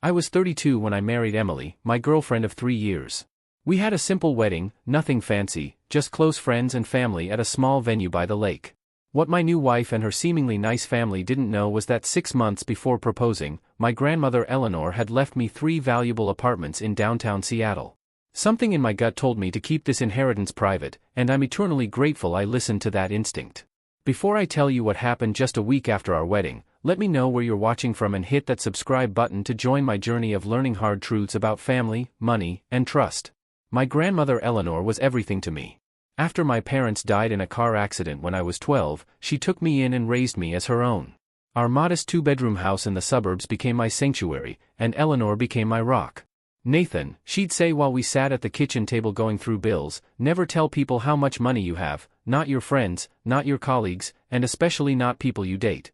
I was 32 when I married Emily, my girlfriend of 3 years. We had a simple wedding, nothing fancy, just close friends and family at a small venue by the lake. What my new wife and her seemingly nice family didn't know was that 6 months before proposing, my grandmother Eleanor had left me 3 valuable apartments in downtown Seattle. Something in my gut told me to keep this inheritance private, and I'm eternally grateful I listened to that instinct. Before I tell you what happened just a week after our wedding, let me know where you're watching from and hit that subscribe button to join my journey of learning hard truths about family, money, and trust. My grandmother Eleanor was everything to me. After my parents died in a car accident when I was 12, she took me in and raised me as her own. Our modest 2-bedroom house in the suburbs became my sanctuary, and Eleanor became my rock. Nathan, she'd say while we sat at the kitchen table going through bills, never tell people how much money you have, not your friends, not your colleagues, and especially not people you date.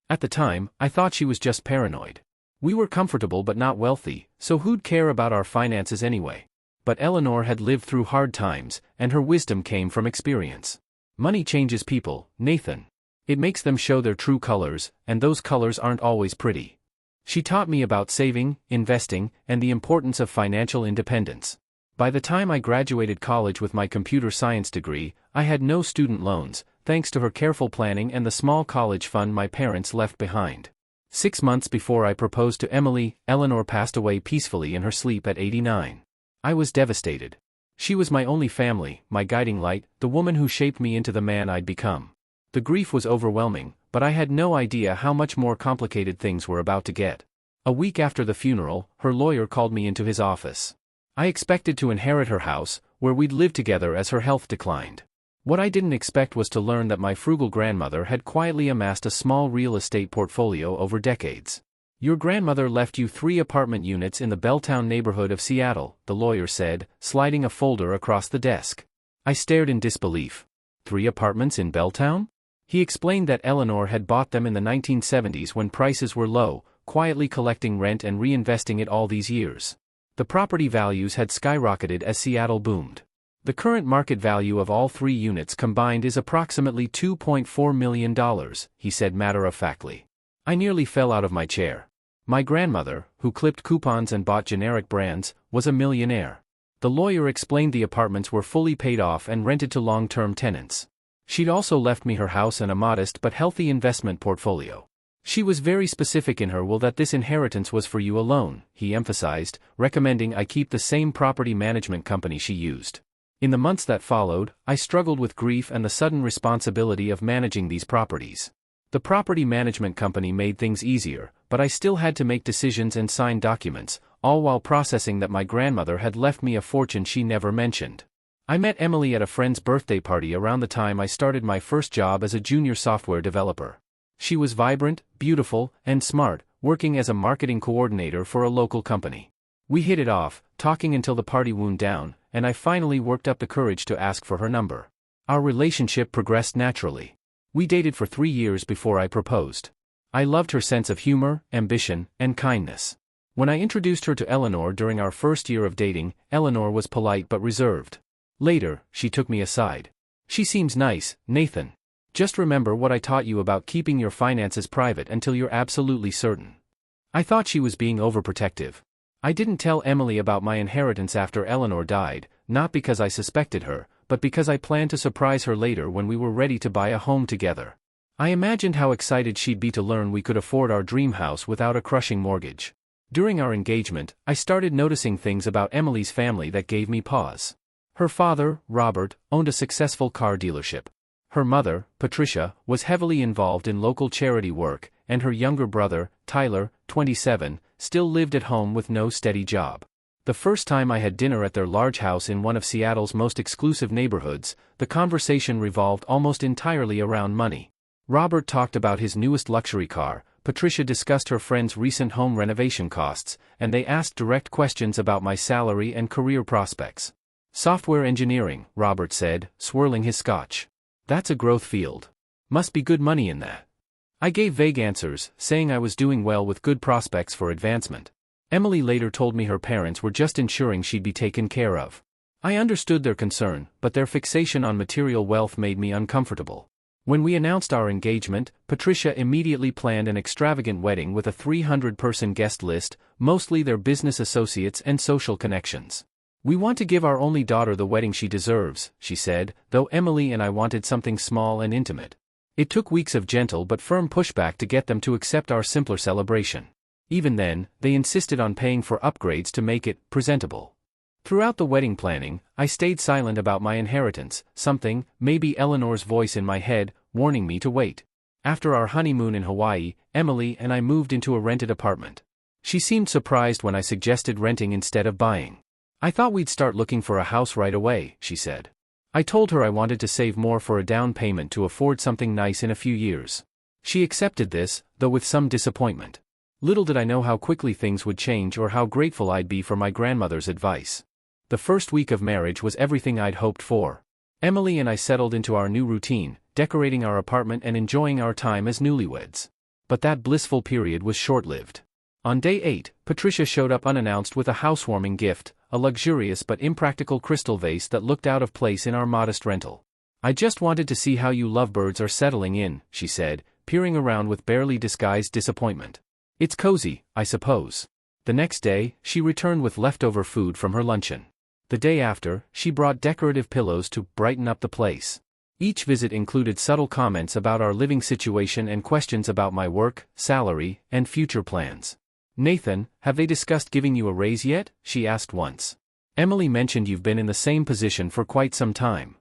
At the time, I thought she was just paranoid. We were comfortable but not wealthy, so who'd care about our finances anyway? But Eleanor had lived through hard times, and her wisdom came from experience. Money changes people, Nathan. It makes them show their true colors, and those colors aren't always pretty. She taught me about saving, investing, and the importance of financial independence. By the time I graduated college with my computer science degree, I had no student loans, thanks to her careful planning and the small college fund my parents left behind. 6 months before I proposed to Emily, Eleanor passed away peacefully in her sleep at 89. I was devastated. She was my only family, my guiding light, the woman who shaped me into the man I'd become. The grief was overwhelming, but I had no idea how much more complicated things were about to get. A week after the funeral, her lawyer called me into his office. I expected to inherit her house, where we'd live together as her health declined. What I didn't expect was to learn that my frugal grandmother had quietly amassed a small real estate portfolio over decades. Your grandmother left you 3 apartment units in the Belltown neighborhood of Seattle, the lawyer said, sliding a folder across the desk. I stared in disbelief. 3 apartments in Belltown? He explained that Eleanor had bought them in the 1970s when prices were low, quietly collecting rent and reinvesting it all these years. The property values had skyrocketed as Seattle boomed. The current market value of all 3 units combined is approximately $2.4 million, he said matter-of-factly. I nearly fell out of my chair. My grandmother, who clipped coupons and bought generic brands, was a millionaire. The lawyer explained the apartments were fully paid off and rented to long-term tenants. She'd also left me her house and a modest but healthy investment portfolio. She was very specific in her will that this inheritance was for you alone, he emphasized, recommending I keep the same property management company she used. In the months that followed, I struggled with grief and the sudden responsibility of managing these properties. The property management company made things easier, but I still had to make decisions and sign documents, all while processing that my grandmother had left me a fortune she never mentioned. I met Emily at a friend's birthday party around the time I started my first job as a junior software developer. She was vibrant, beautiful, and smart, working as a marketing coordinator for a local company. We hit it off, talking until the party wound down, and I finally worked up the courage to ask for her number. Our relationship progressed naturally. We dated for 3 years before I proposed. I loved her sense of humor, ambition, and kindness. When I introduced her to Eleanor during our first year of dating, Eleanor was polite but reserved. Later, she took me aside. She seems nice, Nathan. Just remember what I taught you about keeping your finances private until you're absolutely certain. I thought she was being overprotective. I didn't tell Emily about my inheritance after Eleanor died, not because I suspected her, but because I planned to surprise her later when we were ready to buy a home together. I imagined how excited she'd be to learn we could afford our dream house without a crushing mortgage. During our engagement, I started noticing things about Emily's family that gave me pause. Her father, Robert, owned a successful car dealership. Her mother, Patricia, was heavily involved in local charity work, and her younger brother, Tyler, 27, still lived at home with no steady job. The first time I had dinner at their large house in one of Seattle's most exclusive neighborhoods, the conversation revolved almost entirely around money. Robert talked about his newest luxury car, Patricia discussed her friend's recent home renovation costs, and they asked direct questions about my salary and career prospects. Software engineering, Robert said, swirling his scotch. That's a growth field. Must be good money in that. I gave vague answers, saying I was doing well with good prospects for advancement. Emily later told me her parents were just ensuring she'd be taken care of. I understood their concern, but their fixation on material wealth made me uncomfortable. When we announced our engagement, Patricia immediately planned an extravagant wedding with a 300-person guest list, mostly their business associates and social connections. "We want to give our only daughter the wedding she deserves," she said, though Emily and I wanted something small and intimate. It took weeks of gentle but firm pushback to get them to accept our simpler celebration. Even then, they insisted on paying for upgrades to make it presentable. Throughout the wedding planning, I stayed silent about my inheritance, something, maybe Eleanor's voice in my head, warning me to wait. After our honeymoon in Hawaii, Emily and I moved into a rented apartment. She seemed surprised when I suggested renting instead of buying. "I thought we'd start looking for a house right away," she said. I told her I wanted to save more for a down payment to afford something nice in a few years. She accepted this, though with some disappointment. Little did I know how quickly things would change or how grateful I'd be for my grandmother's advice. The first week of marriage was everything I'd hoped for. Emily and I settled into our new routine, decorating our apartment and enjoying our time as newlyweds. But that blissful period was short-lived. On day 8, Patricia showed up unannounced with a housewarming gift, a luxurious but impractical crystal vase that looked out of place in our modest rental. "I just wanted to see how you lovebirds are settling in," she said, peering around with barely disguised disappointment. "It's cozy, I suppose." The next day, she returned with leftover food from her luncheon. The day after, she brought decorative pillows to brighten up the place. Each visit included subtle comments about our living situation and questions about my work, salary, and future plans. "Nathan, have they discussed giving you a raise yet?" she asked once. "Emily mentioned you've been in the same position for quite some time."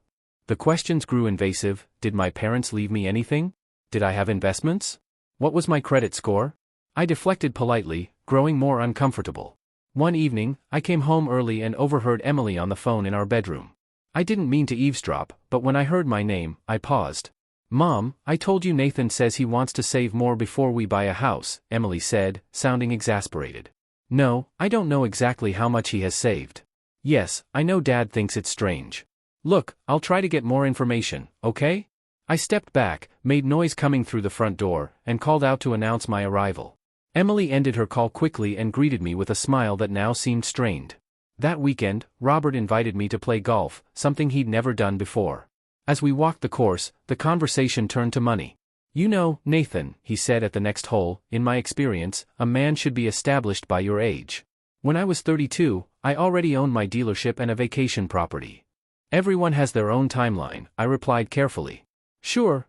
The questions grew invasive. Did my parents leave me anything? Did I have investments? What was my credit score? I deflected politely, growing more uncomfortable. One evening, I came home early and overheard Emily on the phone in our bedroom. I didn't mean to eavesdrop, but when I heard my name, I paused. "Mom, I told you Nathan says he wants to save more before we buy a house," Emily said, sounding exasperated. "No, I don't know exactly how much he has saved." "Yes, I know Dad thinks it's strange. Look, I'll try to get more information, okay?" I stepped back, made noise coming through the front door, and called out to announce my arrival. Emily ended her call quickly and greeted me with a smile that now seemed strained. That weekend, Robert invited me to play golf, something he'd never done before. As we walked the course, the conversation turned to money. "You know, Nathan," he said at the next hole, "in my experience, a man should be established by your age. When I was 32, I already owned my dealership and a vacation property." "Everyone has their own timeline," I replied carefully. Sure,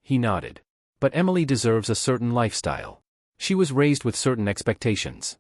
he nodded. "But Emily deserves a certain lifestyle. She was raised with certain expectations."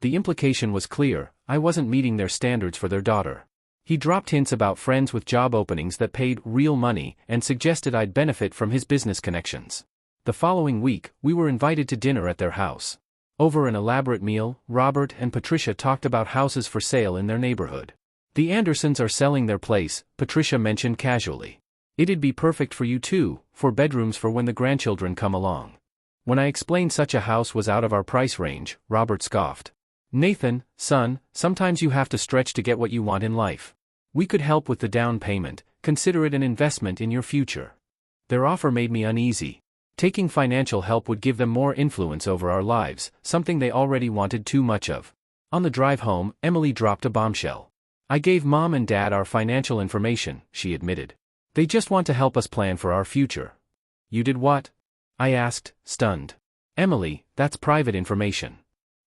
The implication was clear: I wasn't meeting their standards for their daughter. He dropped hints about friends with job openings that paid real money and suggested I'd benefit from his business connections. The following week, we were invited to dinner at their house. Over an elaborate meal, Robert and Patricia talked about houses for sale in their neighborhood. "The Andersons are selling their place," Patricia mentioned casually. "It'd be perfect for you too, 4 bedrooms for when the grandchildren come along." When I explained such a house was out of our price range, Robert scoffed. "Nathan, son, sometimes you have to stretch to get what you want in life. We could help with the down payment, consider it an investment in your future." Their offer made me uneasy. Taking financial help would give them more influence over our lives, something they already wanted too much of. On the drive home, Emily dropped a bombshell. "I gave Mom and Dad our financial information," she admitted. "They just want to help us plan for our future." "You did what?" I asked, stunned. "Emily, that's private information.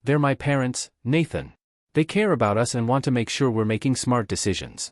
They're my parents, Nathan. They care about us and want to make sure we're making smart decisions."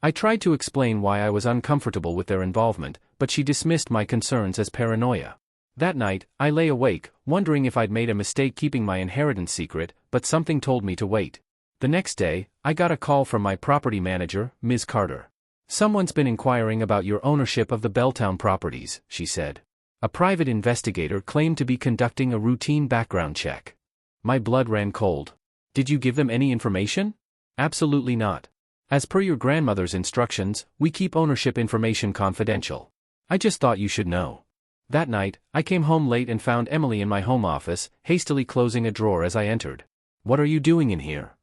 I tried to explain why I was uncomfortable with their involvement, but she dismissed my concerns as paranoia. That night, I lay awake, wondering if I'd made a mistake keeping my inheritance secret, but something told me to wait. The next day, I got a call from my property manager, Ms. Carter. "Someone's been inquiring about your ownership of the Belltown properties," she said. A private investigator claimed to be conducting a routine background check. My blood ran cold. "Did you give them any information?" "Absolutely not. As per your grandmother's instructions, we keep ownership information confidential. I just thought you should know." That night, I came home late and found Emily in my home office, hastily closing a drawer as I entered. "What are you doing in here?"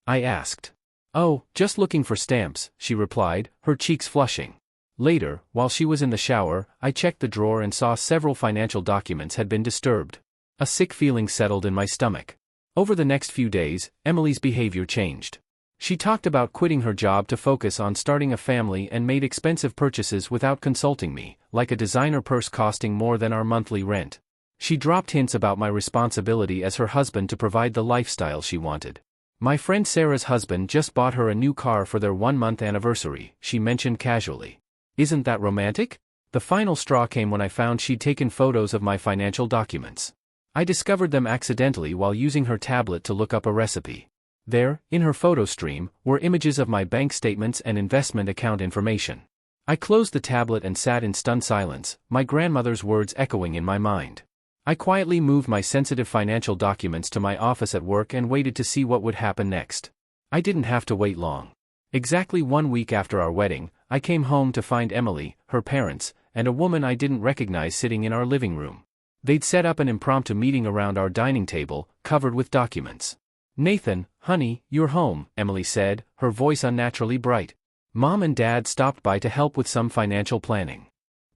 I asked. "Oh, just looking for stamps," she replied, her cheeks flushing. Later, while she was in the shower, I checked the drawer and saw several financial documents had been disturbed. A sick feeling settled in my stomach. Over the next few days, Emily's behavior changed. She talked about quitting her job to focus on starting a family and made expensive purchases without consulting me, like a designer purse costing more than our monthly rent. She dropped hints about my responsibility as her husband to provide the lifestyle she wanted. My friend Sarah's husband just bought her a new car for their 1-month anniversary, she mentioned casually. Isn't that romantic? The final straw came when I found she'd taken photos of my financial documents. I discovered them accidentally while using her tablet to look up a recipe. There, in her photo stream, were images of my bank statements and investment account information. I closed the tablet and sat in stunned silence, my grandmother's words echoing in my mind. I quietly moved my sensitive financial documents to my office at work and waited to see what would happen next. I didn't have to wait long. Exactly 1 week after our wedding, I came home to find Emily, her parents, and a woman I didn't recognize sitting in our living room. They'd set up an impromptu meeting around our dining table, covered with documents. "Nathan, honey, you're home," Emily said, her voice unnaturally bright. "Mom and Dad stopped by to help with some financial planning."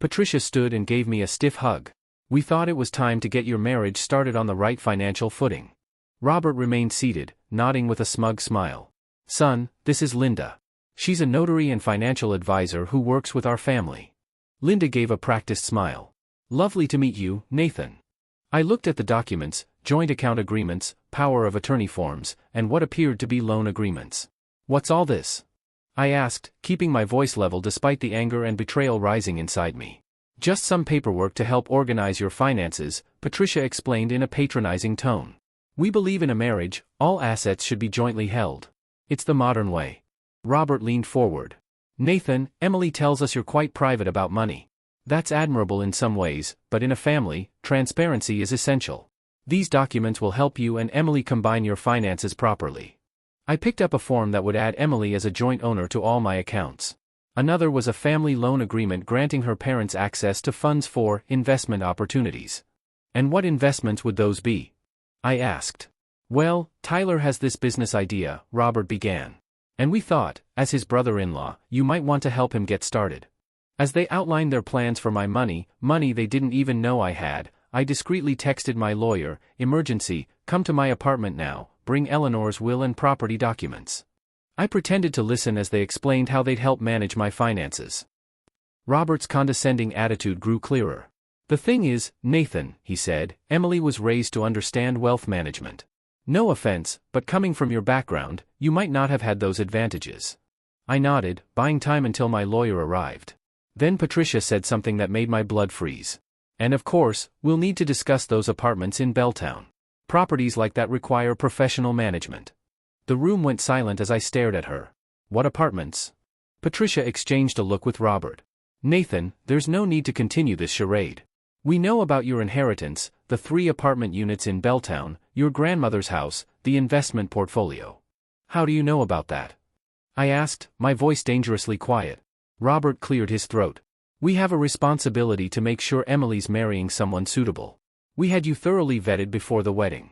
Patricia stood and gave me a stiff hug. "We thought it was time to get your marriage started on the right financial footing." Robert remained seated, nodding with a smug smile. "Son, this is Linda. She's a notary and financial advisor who works with our family." Linda gave a practiced smile. "Lovely to meet you, Nathan." I looked at the documents, joint account agreements, power of attorney forms, and what appeared to be loan agreements. "What's all this?" I asked, keeping my voice level despite the anger and betrayal rising inside me. "Just some paperwork to help organize your finances," Patricia explained in a patronizing tone. "We believe in a marriage, all assets should be jointly held. It's the modern way." Robert leaned forward. "Nathan, Emily tells us you're quite private about money. That's admirable in some ways, but in a family, transparency is essential. These documents will help you and Emily combine your finances properly." I picked up a form that would add Emily as a joint owner to all my accounts. Another was a family loan agreement granting her parents access to funds for investment opportunities. "And what investments would those be?" I asked. "Well, Tyler has this business idea," Robert began. "And we thought, as his brother-in-law, you might want to help him get started." As they outlined their plans for my money they didn't even know I had, I discreetly texted my lawyer, "Emergency, come to my apartment now, bring Eleanor's will and property documents." I pretended to listen as they explained how they'd help manage my finances. Robert's condescending attitude grew clearer. "The thing is, Nathan," he said, "Emily was raised to understand wealth management. No offense, but coming from your background, you might not have had those advantages." I nodded, buying time until my lawyer arrived. Then Patricia said something that made my blood freeze. "And of course, we'll need to discuss those apartments in Belltown. Properties like that require professional management." The room went silent as I stared at her. "What apartments?" Patricia exchanged a look with Robert. "Nathan, there's no need to continue this charade. We know about your inheritance, the 3 apartment units in Belltown, your grandmother's house, the investment portfolio." "How do you know about that?" I asked, my voice dangerously quiet. Robert cleared his throat. "We have a responsibility to make sure Emily's marrying someone suitable. We had you thoroughly vetted before the wedding."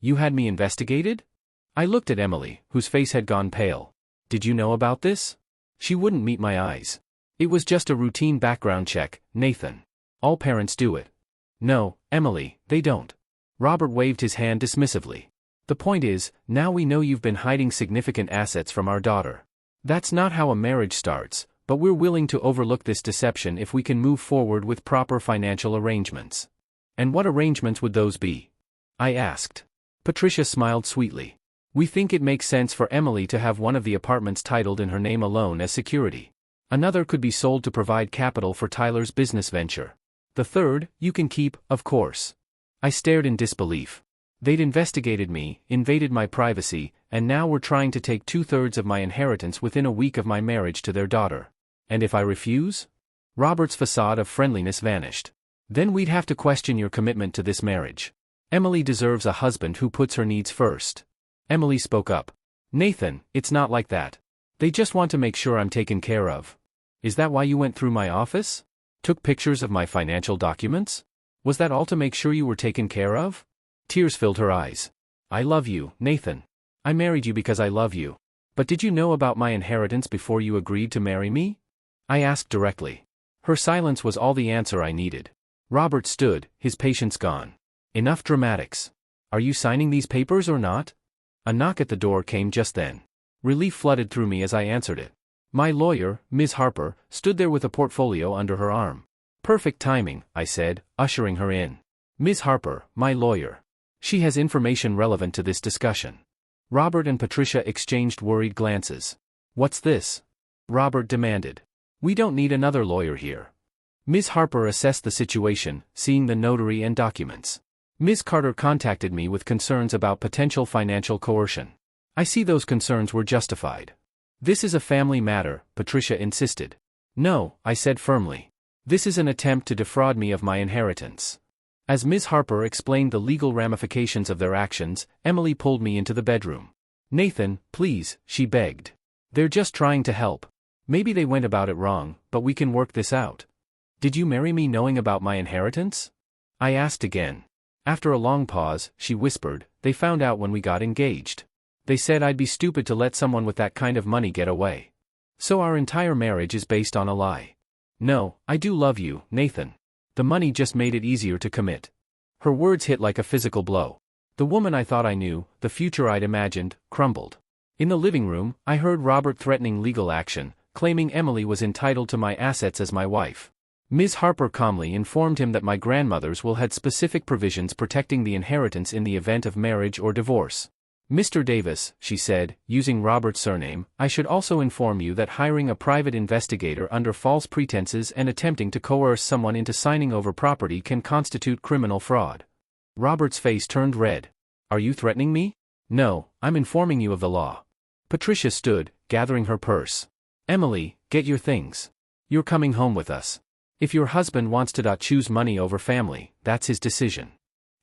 "You had me investigated?" I looked at Emily, whose face had gone pale. "Did you know about this?" She wouldn't meet my eyes. "It was just a routine background check, Nathan. All parents do it." "No, Emily, they don't." Robert waved his hand dismissively. "The point is, now we know you've been hiding significant assets from our daughter. That's not how a marriage starts, but we're willing to overlook this deception if we can move forward with proper financial arrangements." "And what arrangements would those be?" I asked. Patricia smiled sweetly. "We think it makes sense for Emily to have one of the apartments titled in her name alone as security. Another could be sold to provide capital for Tyler's business venture. The third, you can keep, of course." I stared in disbelief. They'd investigated me, invaded my privacy, and now were trying to take 2/3 of my inheritance within a week of my marriage to their daughter. "And if I refuse?" Robert's facade of friendliness vanished. "Then we'd have to question your commitment to this marriage. Emily deserves a husband who puts her needs first." Emily spoke up. "Nathan, it's not like that. They just want to make sure I'm taken care of." "Is that why you went through my office? Took pictures of my financial documents? Was that all to make sure you were taken care of?" Tears filled her eyes. "I love you, Nathan. I married you because I love you. But did you know about my inheritance before you agreed to marry me?" I asked directly. Her silence was all the answer I needed. Robert stood, his patience gone. "Enough dramatics. Are you signing these papers or not?" A knock at the door came just then. Relief flooded through me as I answered it. My lawyer, Ms. Harper, stood there with a portfolio under her arm. Perfect timing, I said, ushering her in. Ms. Harper, my lawyer. She has information relevant to this discussion. Robert and Patricia exchanged worried glances. What's this? Robert demanded. We don't need another lawyer here. Ms. Harper assessed the situation, seeing the notary and documents. Ms. Carter contacted me with concerns about potential financial coercion. I see those concerns were justified. This is a family matter, Patricia insisted. No, I said firmly. This is an attempt to defraud me of my inheritance. As Ms. Harper explained the legal ramifications of their actions, Emily pulled me into the bedroom. Nathan, please, she begged. They're just trying to help. Maybe they went about it wrong, but we can work this out. Did you marry me knowing about my inheritance? I asked again. After a long pause, she whispered, they found out when we got engaged. They said I'd be stupid to let someone with that kind of money get away. So our entire marriage is based on a lie. No, I do love you, Nathan. The money just made it easier to commit. Her words hit like a physical blow. The woman I thought I knew, the future I'd imagined, crumbled. In the living room, I heard Robert threatening legal action, claiming Emily was entitled to my assets as my wife. Ms. Harper calmly informed him that my grandmother's will had specific provisions protecting the inheritance in the event of marriage or divorce. Mr. Davis, she said, using Robert's surname, I should also inform you that hiring a private investigator under false pretenses and attempting to coerce someone into signing over property can constitute criminal fraud. Robert's face turned red. Are you threatening me? No, I'm informing you of the law. Patricia stood, gathering her purse. Emily, get your things. You're coming home with us. If your husband wants to choose money over family, that's his decision.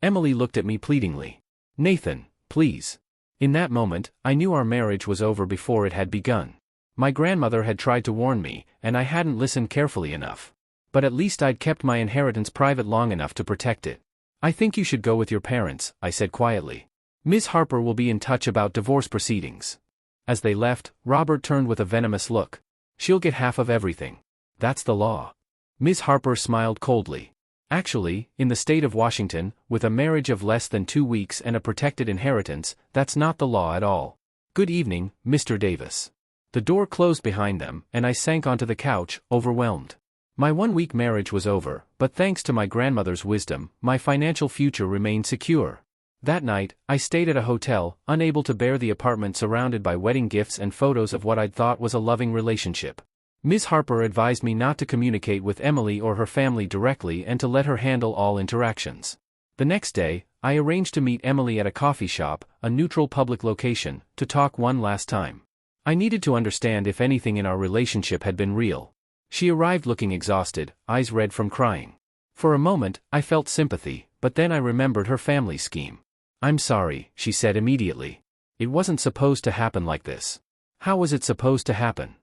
Emily looked at me pleadingly. Nathan, please. In that moment, I knew our marriage was over before it had begun. My grandmother had tried to warn me, and I hadn't listened carefully enough. But at least I'd kept my inheritance private long enough to protect it. I think you should go with your parents, I said quietly. Ms. Harper will be in touch about divorce proceedings. As they left, Robert turned with a venomous look. She'll get half of everything. That's the law. Ms. Harper smiled coldly. Actually, in the state of Washington, with a marriage of less than 2 weeks and a protected inheritance, that's not the law at all. Good evening, Mr. Davis. The door closed behind them, and I sank onto the couch, overwhelmed. My 1-week marriage was over, but thanks to my grandmother's wisdom, my financial future remained secure. That night, I stayed at a hotel, unable to bear the apartment surrounded by wedding gifts and photos of what I'd thought was a loving relationship. Ms. Harper advised me not to communicate with Emily or her family directly and to let her handle all interactions. The next day, I arranged to meet Emily at a coffee shop, a neutral public location, to talk one last time. I needed to understand if anything in our relationship had been real. She arrived looking exhausted, eyes red from crying. For a moment, I felt sympathy, but then I remembered her family scheme. I'm sorry, she said immediately. It wasn't supposed to happen like this. How was it supposed to happen?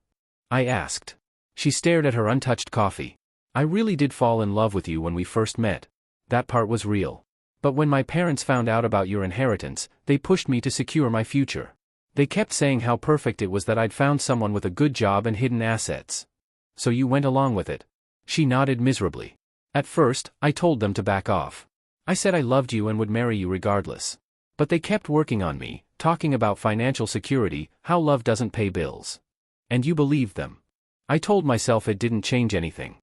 I asked. She stared at her untouched coffee. I really did fall in love with you when we first met. That part was real. But when my parents found out about your inheritance, they pushed me to secure my future. They kept saying how perfect it was that I'd found someone with a good job and hidden assets. So you went along with it. She nodded miserably. At first, I told them to back off. I said I loved you and would marry you regardless. But they kept working on me, talking about financial security, how love doesn't pay bills. And you believed them. I told myself it didn't change anything.